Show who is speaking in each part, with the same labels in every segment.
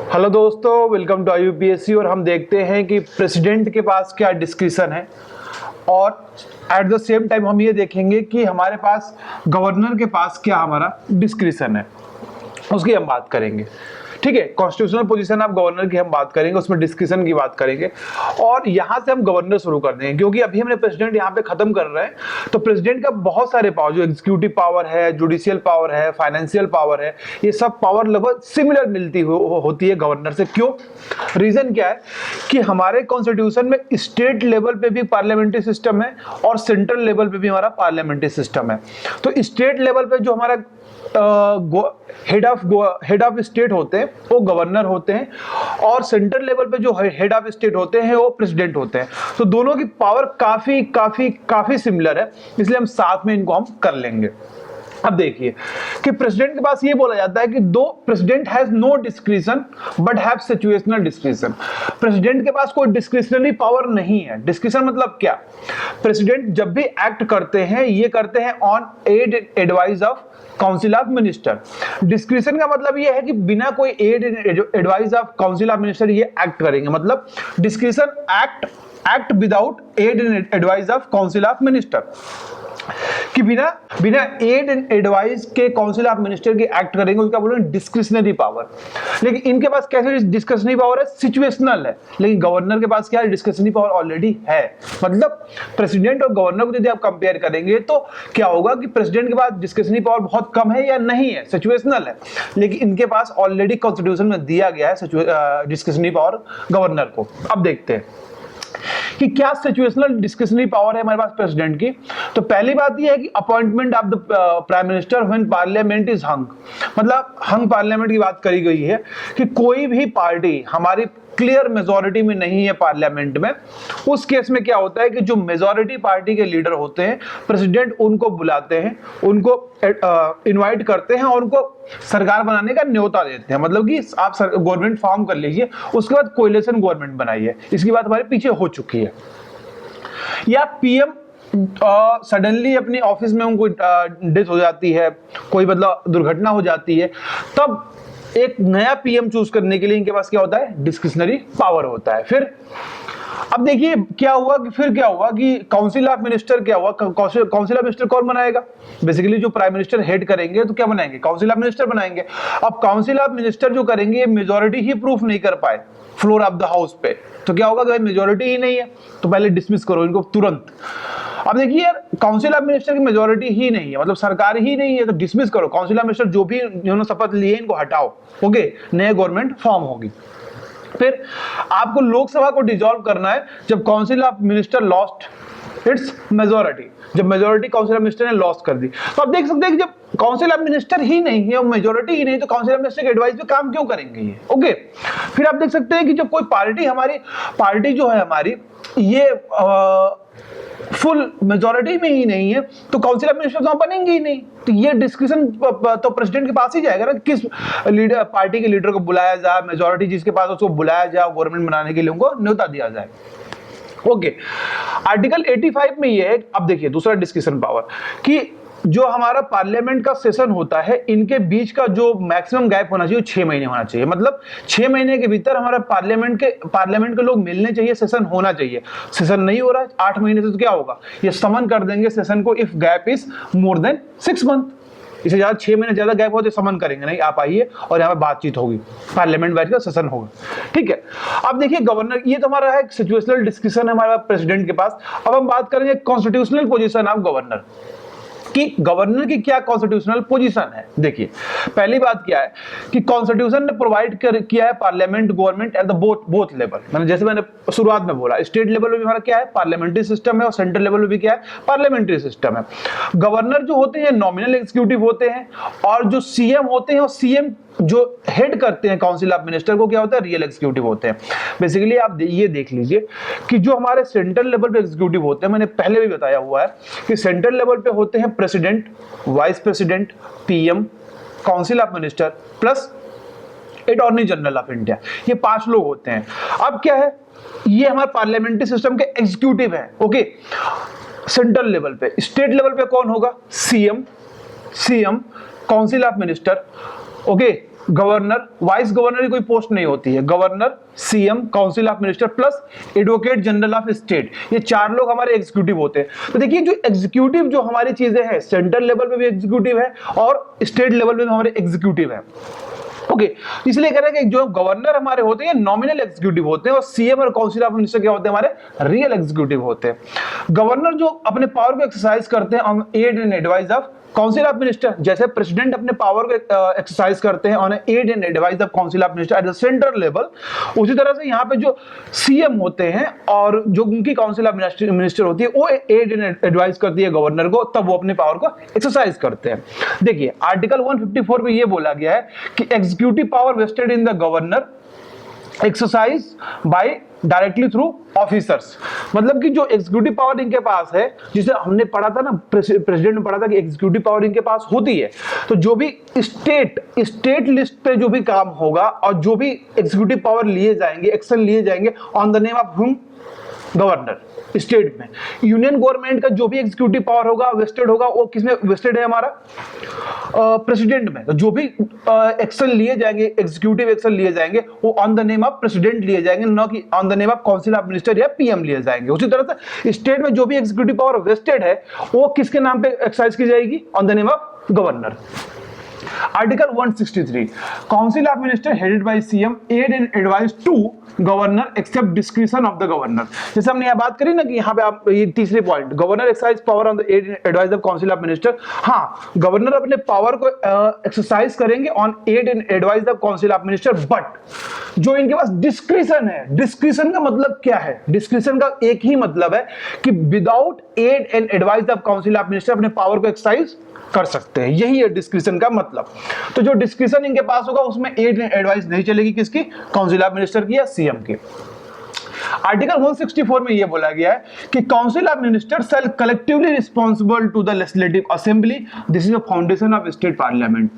Speaker 1: Hello दोस्तों, welcome to IUPSC। और हम देखते हैं कि प्रेसिडेंट के पास क्या डिस्क्रिशन है और एट द सेम टाइम हम ये देखेंगे कि हमारे पास गवर्नर के पास क्या हमारा डिस्क्रिशन है, उसकी हम बात करेंगे। ठीक है, कॉन्स्टिट्यूशनल पोजीशन ऑफ गवर्नर की हम बात करेंगे, उसमें डिस्कशन की बात करेंगे और यहां से हम गवर्नर शुरू कर देंगे क्योंकि अभी हमने प्रेसिडेंट यहां पे खत्म कर रहे हैं। तो प्रेसिडेंट का बहुत सारे पावर, जो एग्जीक्यूटिव पावर है, जुडिशियल पावर है, फाइनेंशियल पावर है, ये सब पावर लगभग सिमिलर मिलती होती है गवर्नर से। क्यों? रीजन क्या है कि हमारे कॉन्स्टिट्यूशन में स्टेट लेवल पे भी पार्लियामेंट्री सिस्टम है और सेंट्रल लेवल पे भी हमारा पार्लियामेंट्री सिस्टम है। तो स्टेट लेवल पे जो हमारा हेड ऑफ स्टेट होते हैं वो गवर्नर होते हैं और सेंट्रल लेवल पे जो हेड ऑफ स्टेट होते हैं वो प्रेसिडेंट होते हैं। तो दोनों की पावर काफी काफी काफी सिमिलर है, इसलिए हम साथ में इनको हम कर लेंगे। अब देखिए कि प्रेसिडेंट के पास ये बोला जाता है कि दो president has no discretion but have situational discretion. President के पास कोई डिस्क्रिशनरी पावर नहीं है। डिस्क्रिशन मतलब क्या? प्रेसिडेंट जब भी एक्ट करते हैं ये करते हैं on aid advice of council of minister. Discretion का मतलब ये है कि बिना कोई aid advice of council of minister ये एक्ट करेंगे। मतलब discretion act without aid and advice of council of minister, कि बिना एड एंड एडवाइस के काउंसिल ऑफ मिनिस्टर के एक्ट करेंगे, उसका बोलेंगे डिस्क्रिशनरी पावर। लेकिन इनके पास कैसे डिस्क्रिशनरी पावर है? सिचुएशनल है। लेकिन गवर्नर के पास क्या है? डिस्क्रिशनरी पावर ऑलरेडी है। मतलब प्रेसिडेंट और गवर्नर को यदि आप कंपेयर करेंगे तो क्या होगा कि प्रेसिडेंट के पास डिस्क्रिशनरी पावर बहुत कम है या नहीं है, सिचुएशनल है। लेकिन इनके पास ऑलरेडी कॉन्स्टिट्यूशन में दिया गया है डिस्क्रिशनरी पावर गवर्नर को। अब देखते हैं कि क्या सिचुएशनल डिस्क्रिशनरी पावर है हमारे पास प्रेसिडेंट की। तो पहली बात यह है कि appointment of the prime minister when parliament is hung. मतलब हंग पार्लियामेंट की बात करी गई है कि कोई भी पार्टी हमारी क्लियर मेजॉरिटी में नहीं है पार्लियामेंट में, उस केस में क्या होता है कि जो मेजॉरिटी पार्टी के लीडर होते हैं, प्रेसिडेंट उनको बुलाते हैं, उनको इनवाइट करते हैं और उनको सरकार बनाने का न्योता देते हैं। मतलब कि आप गवर्नमेंट फॉर्म कर लीजिए, उसके बाद कोएलिशन गवर्नमेंट बनाइए। इसकी बात हमारे पीछे हो चुकी है। या पीएम सडनली अपनी ऑफिस में उनको डेथ हो जाती है, कोई मतलब दुर्घटना हो जाती है, तब एक नया पीएम चूज करने के लिए इनके पास क्या होता है? डिस्क्रिशनरी पावर होता है। फिर अब देखिए क्या हुआ कि काउंसिल ऑफ मिनिस्टर क्या हुआ? काउंसिल ऑफ मिनिस्टर कौन बनाएगा? बेसिकली जो प्राइम मिनिस्टर हेड करेंगे तो क्या बनाएंगे? काउंसिल ऑफ मिनिस्टर बनाएंगे। अब काउंसिल ऑफ मिनिस्टर जो करेंगे मेजॉरिटी ही प्रूफ नहीं कर पाए फ्लोर ऑफ द हाउस पे, तो क्या होगा? कि मेजॉरिटी ही नहीं है तो पहले डिसमिस करो इनको तुरंत। अब देखिए यार, काउंसिल ऑफ मिनिस्टर की मेजॉरिटी ही नहीं है, मतलब सरकार ही नहीं है, तो डिसमिस करो। काउंसिल ऑफ मिनिस्टर जो भी इन्होंने शपथ लिए इनको हटाओ, ओके, नया गवर्नमेंट फॉर्म होगी। फिर आपको लोकसभा को डिसॉल्व करना है जब council of minister lost its majority, जब मेजॉरिटी काउंसिल ऑफ मिनिस्टर ने लॉस कर दी। तो आप देख सकते हैं कि जब काउंसिल ऑफ मिनिस्टर ही नहीं है और मेजॉरिटी ही नहीं, तो काउंसिल ऑफ मिनिस्टर के एडवाइस पे काम क्यों करेंगे ये? ओके। फिर आप देख सकते हैं कि जब कोई पार्टी जो है हमारी, ये फुल मेजॉरिटी में ही नहीं है, तो काउंसिल ऑफ मिनिस्टर तो बनेंगे ही नहीं। तो ये डिस्कशन तो प्रेसिडेंट के पास ही जाएगा ना, किस लीडर पार्टी के लीडर को बुलाया जाए, मेजॉरिटी जिसके पास उसको बुलाया जाए, गवर्नमेंट बनाने के लिए उनको न्योता दिया जाए। ओके, आर्टिकल 85 में ये है। अब देखिए दूसरा डिस्कशन पावर कि जो हमारा पार्लियामेंट का सेशन होता है, इनके बीच का जो मैक्सिमम गैप होना चाहिए 6 महीने होना चाहिए। मतलब 6 महीने के भीतर हमारा पार्लियामेंट के लोग मिलने चाहिए, सेशन होना चाहिए। सेशन नहीं हो रहा है 8 महीने से, तो क्या होगा? ये समन कर देंगे सेशन को if gap is more than 6 month. इससे ज्यादा 6 महीने ज्यादा गैप हो तो समन करेंगे नहीं, आप आइए और यहाँ पे बातचीत होगी, पार्लियामेंट बैठ कर सेशन होगा। ठीक है। अब देखिए गवर्नर, ये तो हमारा है सिचुएशनल डिस्कशन है हमारे प्रेसिडेंट के पास। अब हम बात करेंगे कॉन्स्टिट्यूशनल पोजीशन ऑफ गवर्नर कि गवर्नर की क्या कॉन्स्टिट्यूशनल पोजीशन है। देखिए पहली बात क्या है कि कॉन्स्टिट्यूशन ने प्रोवाइड किया है parliament government at the both level. मैंने जैसे मैंने शुरुआत में बोला, स्टेट लेवल में भी हमारा क्या है? पार्लियामेंट्री सिस्टम है और सेंट्रल लेवल में भी क्या है? पार्लियामेंट्री सिस्टम है। गवर्नर जो होते हैं नॉमिनल एग्जीक्यूटिव होते हैं और जो सीएम होते हैं, और सीएम जो हेड करते हैं काउंसिल ऑफ मिनिस्टर को क्या होता है? रियल एग्जीक्यूटिव होते हैं। बेसिकली आप ये देख लीजिए कि जो हमारे सेंट्रल लेवल पे एग्जीक्यूटिव होते हैं, मैंने पहले भी बताया हुआ है कि सेंट्रल लेवल पे होते हैं president, vice president, PM, council of minister plus attorney general of India. ये 5 लोग होते हैं। अब क्या है? ये हमारे पार्लियामेंट्री सिस्टम के एग्जीक्यूटिव है। ओके, सेंट्रल लेवल पे। स्टेट लेवल पे कौन होगा? CM, council of minister, okay, governor, vice governor की कोई पोस्ट नहीं होती है, governor, CM, council of minister plus advocate general of state, ये 4 लोग हमारे एग्जीक्यूटिव होते हैं। तो देखिए जो एग्जीक्यूटिव जो हमारी चीजें हैं, सेंट्रल लेवल पे भी एग्जीक्यूटिव है और स्टेट लेवल पे भी हमारे एग्जीक्यूटिव है। ओके, इसलिए कह रहे हैं कि जो गवर्नर हमारे होते हैं नॉमिनल एग्जीक्यूटिव होते हैं और सीएम और काउंसिल ऑफ मिनिस्टर क्या होते हैं, हमारे रियल एग्जीक्यूटिव होते हैं। गवर्नर जो अपने पावर को एक्सरसाइज करते हैं on aid and advice of council of minister, जैसे प्रेसिडेंट अपने पावर को एक्सरसाइज करते हैं on aid and advice of council of minister at the central level, उसी तरह से यहाँ पे जो सीएम होते हैं और जो उनकी काउंसिल ऑफ मिनिस्टर होती है वो एड एंड एडवाइस करती है गवर्नर को, तब वो अपने पावर को एक्सरसाइज करते हैं। देखिए आर्टिकल 154 में ये बोला गया है कि executive power vested in the governor exercise by directly through officers, मतलब कि जो एग्जीक्यूटिव पावर इनके पास है, जिसे हमने पढ़ा था ना, प्रेसिडेंट ने पढ़ा था कि एग्जीक्यूटिव पावर इनके पास होती है, तो जो भी स्टेट लिस्ट पे जो भी काम होगा और जो भी एग्जीक्यूटिव पावर लिए जाएंगे, एक्शन लिए जाएंगे ऑन द नेम ऑफ हुम, गवर्नर। स्टेट में यूनियन गवर्नमेंट का जो भी एग्जीक्यूटिव पावर होगा वेस्टेड होगा, वो किसमें वेस्टेड है, हमारा प्रेसिडेंट में। तो जो भी एक्शन लिए जाएंगे, एग्जीक्यूटिव एक्शन लिए जाएंगे, वो on the name of president लिए जाएंगे, न कि on the name of council of minister या पीएम लिए जाएंगे। उसी तरह से स्टेट में जो भी एग्जीक्यूटिव पावर वेस्टेड है वो किसके नाम पे एक्सरसाइज की जाएगी, on the name of governor. Article 163 council of minister headed by CM aid and advice to governor except discretion of the governor. जैसे हमने यह बात करी ना कि यहाँ पे आप ये तीसरे point, governor exercise power on the aid and advice of council of minister. हाँ, गवर्नर अपने पावर को एक्सरसाइज करेंगे on aid and advice of council of minister, but जो इनके पास डिस्क्रिशन है, डिस्क्रिशन का मतलब क्या है, डिस्क्रिशन का एक ही मतलब है कि without aid and advice of council of minister अपने पावर को एक्सरसाइज कर सकते हैं, यही है डिस्क्रिशन का मतलब। तो जो डिस्क्रिशन इनके पास होगा उसमें एड एंड एडवाइस नहीं चलेगी, किसकी, काउंसिल ऑफ मिनिस्टर की या सीएम की। आर्टिकल 164 में यह बोला गया है कि council of minister shall collectively responsible to the legislative assembly, this is the foundation of state parliament.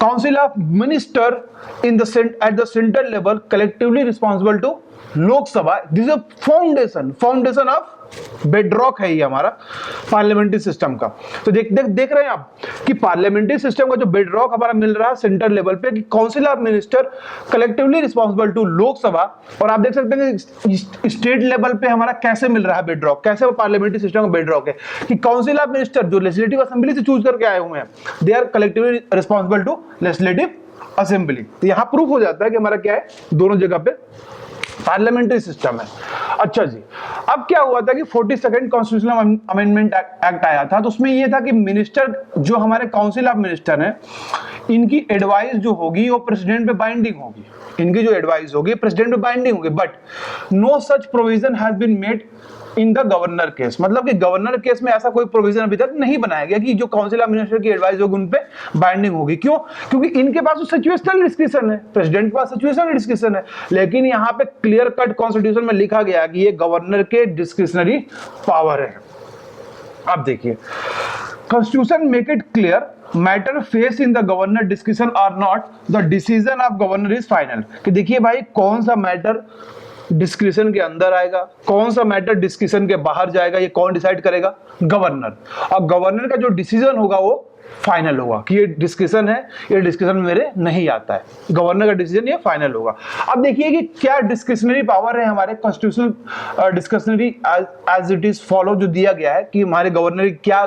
Speaker 1: Council of minister in the at the central level collectively responsible to Lok Sabha, this is foundation of bedrock है ये हमारा parliamentary system का। तो देख रहे हैं आप कि पार्लियामेंट्री सिस्टम का जो बेडरॉक हमारा मिल रहा है सेंट्रल लेवल पे, कि council of minister collectively responsible to Lok Sabha, और आप देख सकते हैं कि स्टेट लेवल पे हमारा कैसे मिल रहा है बेडरॉक, कैसे पार्लियामेंट्री सिस्टम का बेडरॉक है कि काउंसिल ऑफ मिनिस्टर जो लेजिस्लेटिव असेंबली से चूज करके आए हुए हैं, they are collectively responsible to legislative assembly. तो यहां प्रूफ हो जाता है कि हमारा क्या है, दोनों जगह पे पार्लियामेंट्री सिस्टम है। अच्छा जी, अब क्या हुआ था कि 42nd कॉन्स्टिट्यूशनल अमेंडमेंट एक्ट आया था, तो उसमें यह था कि मिनिस्टर जो हमारे काउंसिल ऑफ मिनिस्टर हैं, इनकी एडवाइस जो होगी वो प्रेसिडेंट पे बाइंडिंग होगी, इनकी जो एडवाइस होगी प्रेसिडेंट पे बाइंडिंग होगी, but no such provision has been made in the governor case, मतलब कि गवर्नर केस में ऐसा कोई प्रोविजन अभी तक नहीं बनाया गया कि जो काउंसिल ऑफ मिनिस्टर की एडवाइस होगी उन पे बाइंडिंग होगी। क्यों? क्योंकि इनके पास तो सिचुएशनल डिस्क्रिशन है, प्रेसिडेंट के पास सिचुएशनल डिस्क्रिशन है, लेकिन यहाँ पे क्लियर कट कॉन्स्टिट्यूशन में लिखा गया कि ये गवर्नर के डिस्क्रिशनरी पावर है। अब देखिए, constitution make it clear matter face in the governor discretion are not the decision of governor is final, कि देखिए भाई कौन सा मैटर डिस्क्रिशन के अंदर आएगा, कौन सा मैटर डिस्क्रिशन के बाहर जाएगा, ये कौन डिसाइड करेगा, गवर्नर। और गवर्नर का जो डिसीजन होगा वो फाइनल होगा कि ये डिस्कशन है, ये डिस्कशन मेरे नहीं आता है, गवर्नर का डिसीजन ये फाइनल होगा। अब देखिए कि क्या डिस्क्रिशनरी पावर है हमारे constitutional discretionary as it is follow जो दिया गया है कि हमारे गवर्नर की क्या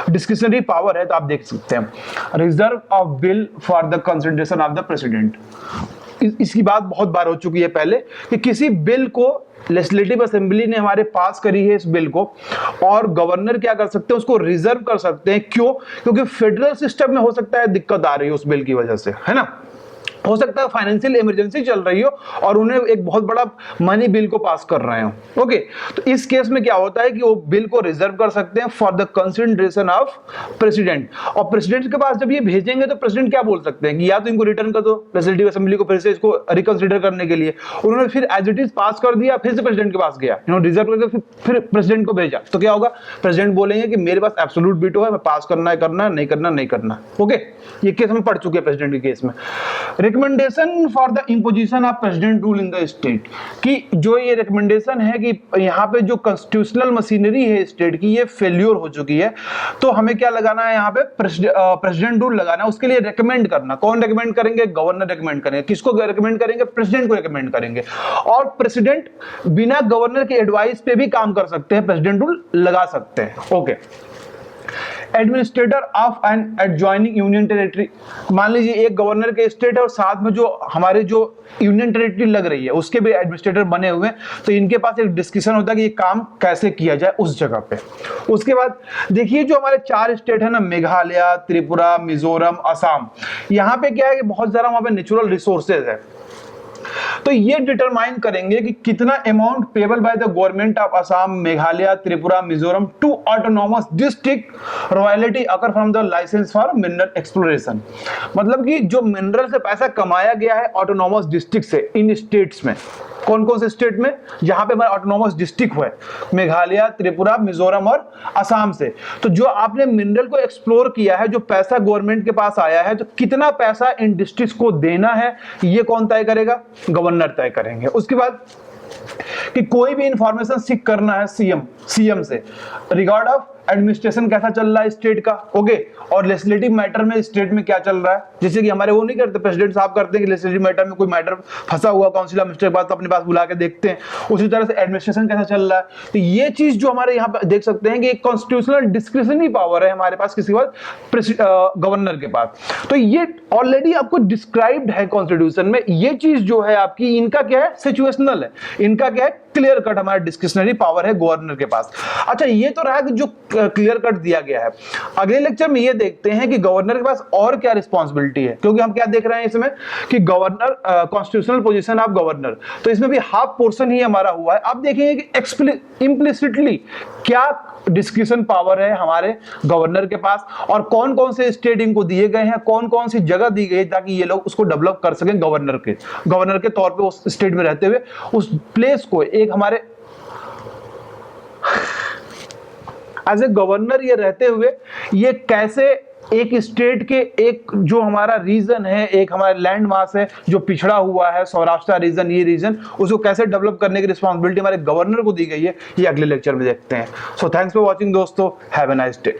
Speaker 1: डिस्क्रिशनरी पावर है, तो आप देख सकते हैं reserve of bill for the consideration of the president. इसकी बात बहुत बार हो चुकी है पहले कि किसी बिल को लेजिस्लेटिव असेंबली ने हमारे पास करी है इस बिल को, और गवर्नर क्या कर सकते हैं, उसको रिजर्व कर सकते हैं। क्यों? क्योंकि फेडरल सिस्टम में हो सकता है दिक्कत आ रही है उस बिल की वजह से, है ना, हो सकता है फाइनेंशियल इमरजेंसी चल रही हो और उन्हें एक बहुत बड़ा मनी बिल को पास कर रहे हो। ओके, तो इस केस में क्या होता है कि वो बिल को रिजर्व कर सकते हैं for the consideration of president, और प्रेसिडेंट के पास जब ये भेजेंगे तो प्रेसिडेंट क्या बोल सकते हैं कि या तो इनको रिटर्न कर दो लेजिस्लेटिव असेंबली को फिर से इसको रिकंसिडर करने के लिए, उन्होंने फिर एज इट इज पास कर दिया, फिर से प्रेसिडेंट के पास गया, इन्होंने रिजर्व करके फिर प्रेसिडेंट को भेजा, तो क्या होगा, प्रेसिडेंट बोलेंगे कि मेरे पास एब्सोल्यूट वीटो है, मैं पास करना है करना है, नहीं करना नहीं करना। ओके, ये केस में पढ़ चुके हैं प्रेसिडेंट के केस में। Recommendation for the imposition of president rule in the state, कि जो ये रिकमेंडेशन है कि यहाँ पे जो कॉन्स्टिट्यूशनल मशीनरी है स्टेट की ये फेल्योर हो चुकी है, तो हमें क्या लगाना है यहाँ पे प्रेसिडेंट रूल लगाना है। उसके लिए रेकमेंड करना, कौन रेकमेंड करेंगे? गवर्नर रेकमेंड करेंगे। किसको रेकमेंड करेंगे? प्रेसिडेंट को रेकमेंड करेंगे। और प्रेसिडेंट बिना गवर्नर के एडवाइस पे भी काम कर सकते हैं, प्रेसिडेंट रूल लगा सकते हैं। Okay, administrator of an adjoining union territory, मान लीजिए एक गवर्नर के स्टेट है और साथ में जो हमारे जो यूनियन टेरिटरी लग रही है उसके भी एडमिनिस्ट्रेटर बने हुए हैं, तो इनके पास एक डिस्कशन होता है कि ये काम कैसे किया जाए उस जगह पे। उसके बाद देखिए जो हमारे 4 स्टेट है ना, मेघालय, त्रिपुरा, मिजोरम, असम, यहाँ पे क्या है कि बहुत ज्यादा वहां पे नेचुरल रिसोर्सेज है, तो ये डिटरमाइन करेंगे कि कितना amount payable by the government of Assam, Meghalaya, Tripura, Mizoram to autonomous district royalty occur from the licence for mineral exploration. मतलब कि जो मिनरल से पैसा कमाया गया है ऑटोनॉमस डिस्ट्रिक्ट से इन स्टेट्स में, कौन कौन से स्टेट में? जहां पे हमारा ऑटोनॉमस डिस्ट्रिक्ट हुआ है, मेघालय, त्रिपुरा, मिजोरम और असम से। तो जो आपने मिनरल को एक्सप्लोर किया है, जो पैसा गवर्नमेंट के पास आया है, तो कितना पैसा इन डिस्ट्रिक्ट्स को देना है, ये कौन तय करेगा? गवर्नर तय करेंगे। उसके बाद कि कोई भी इंफॉर्मेशन सीख करना है सीएम से रिगार्ड ऑफ एडमिनिस्ट्रेशन कैसा चल रहा है स्टेट का, ओके, और लेजिस्लेटिव मैटर में स्टेट में क्या चल रहा है। जैसे कि हमारे वो नहीं करते, प्रेसिडेंट साहब करते हैं कि लेजिस्लेटिव मैटर में कोई मैटर फंसा हुआ काउंसिल ऑफ मिनिस्टर के पास, तो अपने पास बुला के देखते हैं। उसी तरह से एडमिनिस्ट्रेशन कैसा चल रहा है, तो ये चीज जो हमारे यहाँ पे देख सकते हैं कि एक कॉन्स्टिट्यूशनल डिस्क्रिशनरी पावर है हमारे पास, किसी गवर्नर के पास। तो ये ऑलरेडी आपको डिस्क्राइब्ड है कॉन्स्टिट्यूशन में। ये चीज जो है आपकी, इनका क्या है? सिचुएशनल है, इनका क्या है? क्लियर कट हमारा डिस्क्रिशनरी पावर है गवर्नर के पास। अच्छा, ये तो रहा कि जो क्लियर कट दिया गया है। अगले लेक्चर में ये देखते हैं कि गवर्नर के पास और क्या रिस्पॉन्सिबिलिटी है, क्योंकि हम क्या देख रहे हैं इसमें कि governor constitutional position of governor, तो इसमें भी हाफ पोर्शन ही हमारा हुआ है। अब देखेंगे कि इम्प्लिसिटली क्या डिस्क्रिशन पावर है हमारे गवर्नर के पास, और कौन कौन से स्टेट इनको दिए गए हैं, कौन कौन सी जगह दी गई है ताकि ये लोग उसको डेवलप कर सकें गवर्नर के तौर पे उस स्टेट में रहते हुए उस प्लेस को एक हमारे एज ए गवर्नर ये रहते हुए ये कैसे एक स्टेट के एक जो हमारा रीजन है, एक हमारा लैंड मास है जो पिछड़ा हुआ है, सौराष्ट्र रीजन, ये रीजन, उसको कैसे डेवलप करने की रिस्पॉन्सिबिलिटी हमारे गवर्नर को दी गई है, ये अगले लेक्चर में देखते हैं। सो थैंक्स फॉर वॉचिंग दोस्तों, हैव ए नाइस डे।